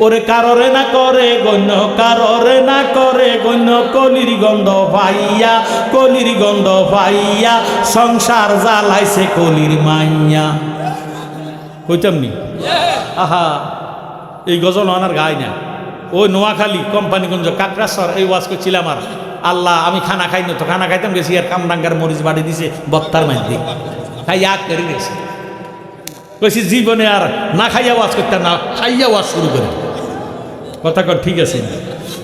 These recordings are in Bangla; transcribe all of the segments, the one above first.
ওরে কাররে না করে গণ্য, কাররে না করে গণ্য, কলির গন্ধ পাইয়া, কলির গন্ধ পাইয়া সংসার জ্বালাইছে কলির মাইয়া। কইতাম নি? আহা, এই গজল আনার গায় না। ওই নোয়াখালী কোম্পানিগঞ্জ কাকড়াসর এই ওয়াজ করছিলাম। আর আল্লাহ, আমি খানা খাই না তো, খানা খাইতাম গেছি আর কামরাঙ্গার মরিচ বাড়ি দিছে বত্তার মাঝে খাই আগ করে গেছে। কইছি জীবনে আর না খাইয়া ওয়াজ করতাম না, খাইয়া ওয়াজ শুরু করে। কথা কর ঠিক আছে?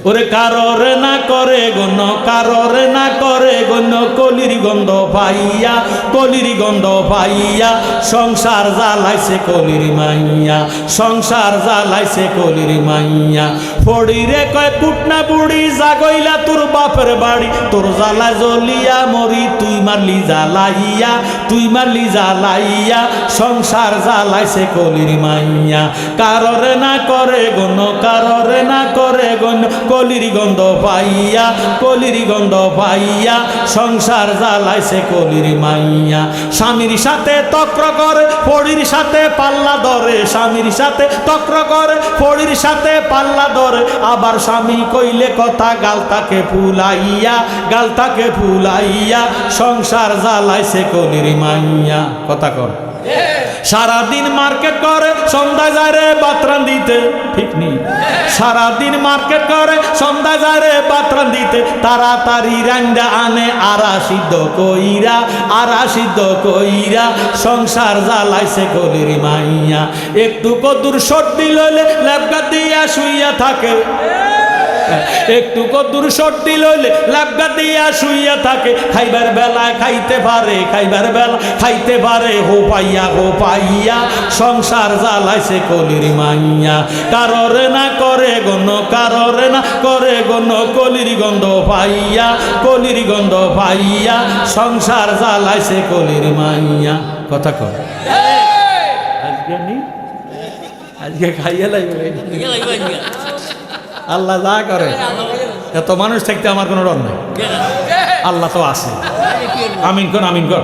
ওরে কাররে না করে গণ্য, কাররে না করে গণ্য, কলির গন্ধ পাইয়া, কলির গন্ধ পাইয়া সংসার জ্বালাইছে কলির মাইয়া, সংসার জ্বালাইছে কলির মাইয়া। ফড়িরে কয় পুটনা বুড়ি জাগইলা তোর বাপের বাড়ি, তোর জ্বালা জ্বলিয়া মরি তুই মারলি জ্বালাইয়া, তুই মারলি জ্বালাইয়া সংসার জ্বালাইছে কলির মাইয়া। কাররে না করে গণ্য, কাররে না করে গণ্য, কলির গন্ধ পাইয়া, কলির গন্ধ পাইয়া সংসার জ্বালাইছে কলির মাইয়া। স্বামীর সাথে তক্র করে ফড়ির সাথে পাল্লা ধরে, স্বামীর সাথে তক্র করে ফড়ির সাথে পাল্লা ধরে, আবার স্বামী কইলে কথা গালতাকে ফুলাইয়া, গালতাকে ফুলাইয়া সংসার জ্বালাইছে কলির মাইয়া। কথা কর। সারাদিন মার্কেট করে সন্ধ্যা যায় রে বাতরান দিতে, ঠিক নেই? সারাদিন মার্কেট করে সন্ধ্যা যায় রে বাতরান দিতে, তাড়াতাড়ি রান্ডা আনে আরা সিদ্ধ কইরা, আরা সিদ্ধ কইরা সংসার জ্বালাইছে কলির মাইয়া। একটু কদুর সর্দি লইলে ল্যাবগা দিয়া শুইয়া থাকে, একটু কদুর সর্দি লইলে ল্যাবগা দিয়া শুইয়া থাকে, খাইবার বেলায় খাইতে পারে, খাইবার বেলা খাইতে পারে হো পাইয়া, হো পাইয়া সংসার জ্বালাইছে কলির মাইয়া। কাররে না করে গণ্য, কাররে না করে গণ্য, কলির গন্ধ পাইয়া, কলির গন্ধ পাইয়া সংসার জ্বালাইছে কলির মাইয়া। কথা কর। আজকে নি, আজকে খাইয়া লাগবে। আল্লাহ যা করে, এত মানুষ থাকতে আমার কোনো ডর নাই, আল্লাহ তো আছে। আমিন কর, আমিন কর।